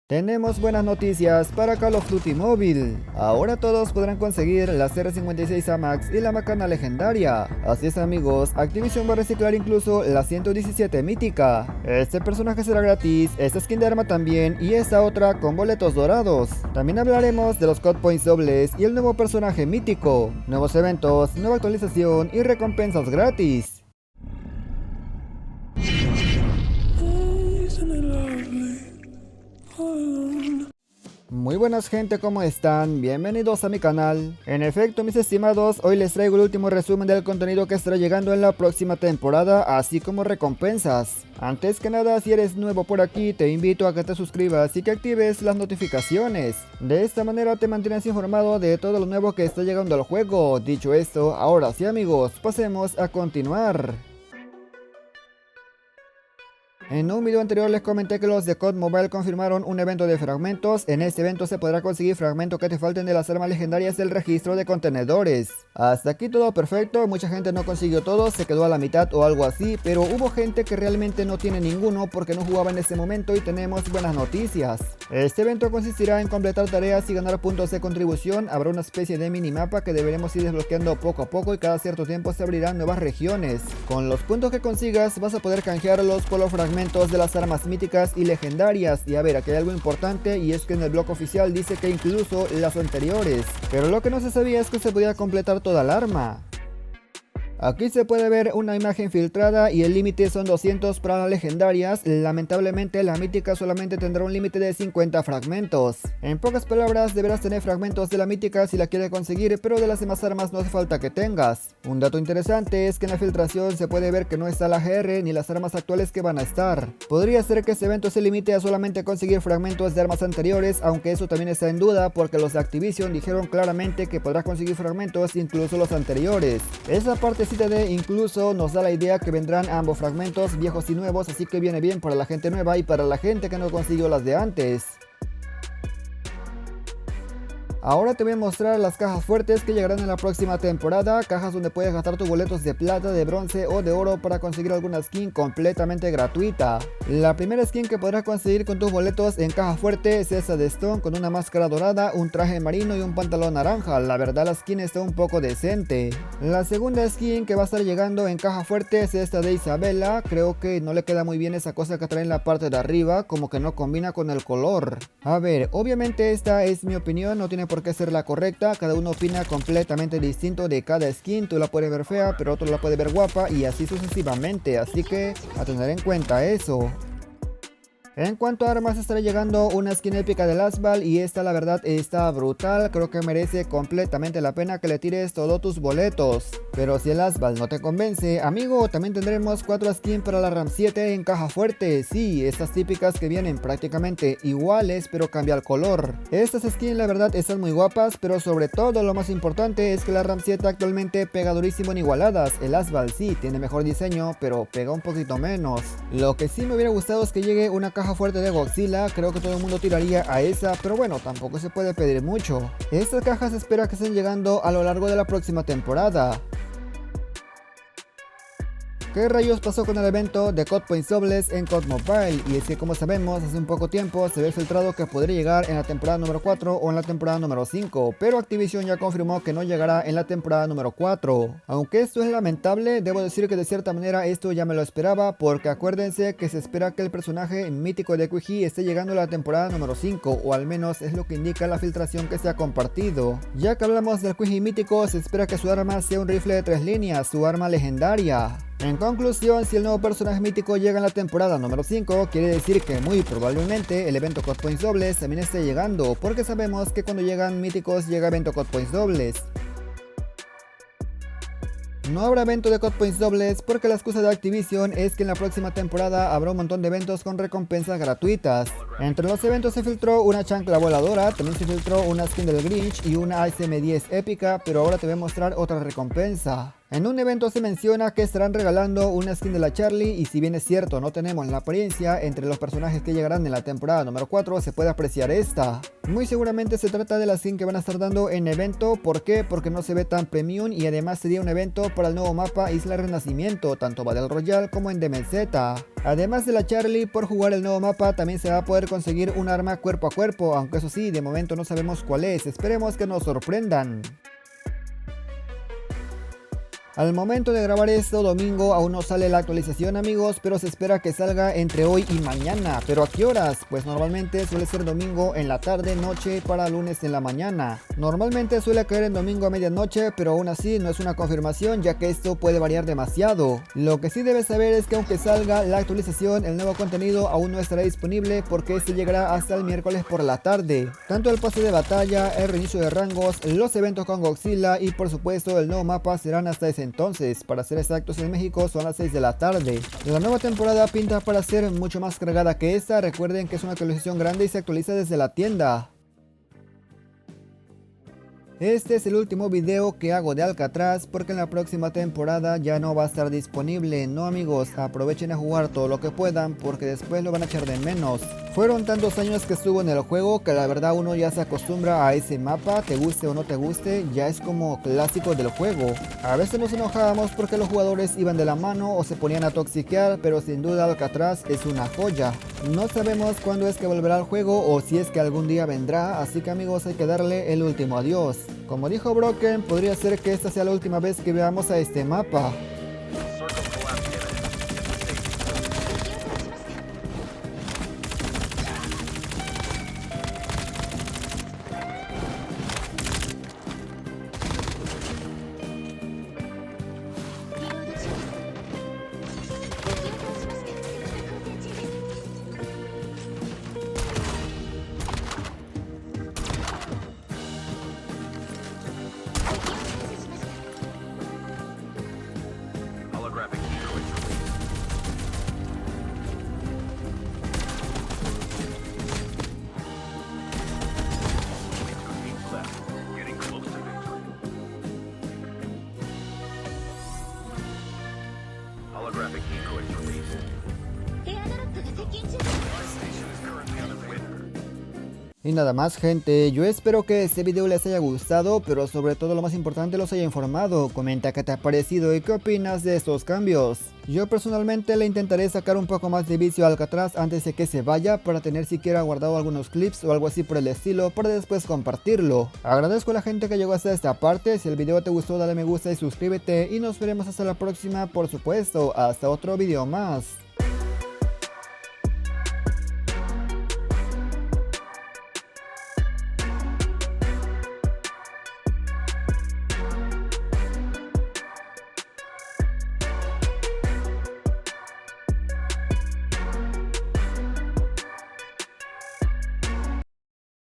Tenemos buenas noticias para Call of Duty Mobile. Ahora todos podrán conseguir la CR56 AMAX y la macana legendaria. Así es amigos, Activision va a reciclar incluso la 117 mítica. Este personaje será gratis, esta skin de arma también y esta otra con boletos dorados. También hablaremos de los Cut Points dobles y el nuevo personaje mítico, nuevos eventos, nueva actualización y recompensas gratis. Muy buenas gente, ¿cómo están? Bienvenidos a mi canal. En efecto mis estimados, hoy les traigo el último resumen del contenido que estará llegando en la próxima temporada, así como recompensas. Antes que nada, si eres nuevo por aquí, te invito a que te suscribas y que actives las notificaciones. De esta manera te mantienes informado de todo lo nuevo que está llegando al juego. Dicho esto, ahora sí amigos, pasemos a continuar. En un video anterior les comenté que los de COD Mobile confirmaron un evento de fragmentos. En este evento se podrá conseguir fragmentos que te falten de las armas legendarias del registro de contenedores. Hasta aquí todo perfecto, mucha gente no consiguió todo, se quedó a la mitad o algo así, pero hubo gente que realmente no tiene ninguno porque no jugaba en ese momento y tenemos buenas noticias. Este evento consistirá en completar tareas y ganar puntos de contribución. Habrá una especie de minimapa que deberemos ir desbloqueando poco a poco y cada cierto tiempo se abrirán nuevas regiones. Con los puntos que consigas vas a poder canjearlos por los fragmentos de las armas míticas y legendarias. Y a ver, aquí hay algo importante y es que en el blog oficial dice que incluso las anteriores, pero lo que no se sabía es que se podía completar toda el arma. Aquí se puede ver una imagen filtrada y el límite son 200 para las legendarias. Lamentablemente la mítica solamente tendrá un límite de 50 fragmentos. En pocas palabras, deberás tener fragmentos de la mítica si la quieres conseguir, pero de las demás armas no hace falta que tengas. Un dato interesante es que en la filtración se puede ver que no está la GR ni las armas actuales que van a estar. Podría ser que este evento se limite a solamente conseguir fragmentos de armas anteriores, aunque eso también está en duda porque los de Activision dijeron claramente que podrás conseguir fragmentos incluso los anteriores. Esa parte de incluso nos da la idea que vendrán ambos fragmentos viejos y nuevos, así que viene bien para la gente nueva y para la gente que no consiguió las de antes. Ahora te voy a mostrar las cajas fuertes que llegarán en la próxima temporada, cajas donde puedes gastar tus boletos de plata, de bronce o de oro para conseguir alguna skin completamente gratuita. La primera skin que podrás conseguir con tus boletos en caja fuerte es esa de Stone con una máscara dorada, un traje marino y un pantalón naranja. La verdad la skin está un poco decente. La segunda skin que va a estar llegando en caja fuerte es esta de Isabela. Creo que no le queda muy bien esa cosa que trae en la parte de arriba, como que no combina con el color. A ver, obviamente esta es mi opinión, no tiene por qué ser la correcta, cada uno opina completamente distinto de cada skin. Tú la puedes ver fea, pero otro la puede ver guapa y así sucesivamente, así que a tener en cuenta eso. En cuanto a armas, estará llegando una skin épica del Asval y esta la verdad está brutal, creo que merece completamente la pena que le tires todos tus boletos. Pero si el Asval no te convence, amigo, también tendremos 4 skins para la RAM 7 en caja fuerte. Sí, estas típicas que vienen prácticamente iguales pero cambia el color. Estas skins la verdad están muy guapas, pero sobre todo lo más importante es que la RAM 7 actualmente pega durísimo en igualadas. El Asval sí, tiene mejor diseño, pero pega un poquito menos. Lo que sí me hubiera gustado es que llegue una caja fuerte de Godzilla, creo que todo el mundo tiraría a esa, pero bueno, tampoco se puede pedir mucho. Estas cajas se espera que estén llegando a lo largo de la próxima temporada. ¿Qué rayos pasó con el evento de Cut Points dobles en COD Mobile? Y es que como sabemos, hace un poco tiempo se ve filtrado que podría llegar en la temporada número 4 o en la temporada número 5, pero Activision ya confirmó que no llegará en la temporada número 4. Aunque esto es lamentable, debo decir que de cierta manera esto ya me lo esperaba, porque acuérdense que se espera que el personaje mítico de QG esté llegando a la temporada número 5, o al menos es lo que indica la filtración que se ha compartido. Ya que hablamos del QG mítico, se espera que su arma sea un rifle de 3 líneas, su arma legendaria. En conclusión, si el nuevo personaje mítico llega en la temporada número 5, quiere decir que muy probablemente el evento Cut Points dobles también esté llegando, porque sabemos que cuando llegan míticos llega evento Cut Points dobles. No habrá evento de Cut Points dobles porque la excusa de Activision es que en la próxima temporada habrá un montón de eventos con recompensas gratuitas. Entre los eventos se filtró una chancla voladora, también se filtró una skin del Grinch y una ASM-10 épica, pero ahora te voy a mostrar otra recompensa. En un evento se menciona que estarán regalando una skin de la Charlie y si bien es cierto no tenemos la apariencia, entre los personajes que llegarán en la temporada número 4 se puede apreciar esta. Muy seguramente se trata de la skin que van a estar dando en evento, ¿por qué? Porque no se ve tan premium y además sería un evento para el nuevo mapa Isla Renacimiento, tanto Battle Royale como en DMZ. Además de la Charlie, por jugar el nuevo mapa también se va a poder conseguir un arma cuerpo a cuerpo, aunque eso sí, de momento no sabemos cuál es, esperemos que nos sorprendan. Al momento de grabar esto domingo aún no sale la actualización amigos, pero se espera que salga entre hoy y mañana. ¿Pero a qué horas? Pues normalmente suele ser domingo en la tarde, noche para lunes en la mañana. Normalmente suele caer en domingo a medianoche, pero aún así no es una confirmación ya que esto puede variar demasiado. Lo que sí debes saber es que aunque salga la actualización, el nuevo contenido aún no estará disponible porque este llegará hasta el miércoles por la tarde. Tanto el pase de batalla, el reinicio de rangos, los eventos con Godzilla y por supuesto el nuevo mapa serán hasta ese entonces, para ser exactos en México son las 6 de la tarde. La nueva temporada pinta para ser mucho más cargada que esta, recuerden que es una actualización grande y se actualiza desde la tienda. Este es el último video que hago de Alcatraz porque en la próxima temporada ya no va a estar disponible. No amigos, aprovechen a jugar todo lo que puedan porque después lo van a echar de menos. Fueron tantos años que estuvo en el juego que la verdad uno ya se acostumbra a ese mapa, te guste o no te guste, ya es como clásico del juego. A veces nos enojábamos porque los jugadores iban de la mano o se ponían a toxiquear, pero sin duda Alcatraz es una joya. No sabemos cuándo es que volverá al juego o si es que algún día vendrá, así que amigos hay que darle el último adiós. Como dijo Broken, podría ser que esta sea la última vez que veamos a este mapa. Y nada más gente, yo espero que este video les haya gustado, pero sobre todo lo más importante los haya informado. Comenta qué te ha parecido y qué opinas de estos cambios. Yo personalmente le intentaré sacar un poco más de vicio a Alcatraz antes de que se vaya para tener siquiera guardado algunos clips o algo así por el estilo para después compartirlo. Agradezco a la gente que llegó hasta esta parte, si el video te gustó dale me gusta y suscríbete y nos veremos hasta la próxima por supuesto, hasta otro video más.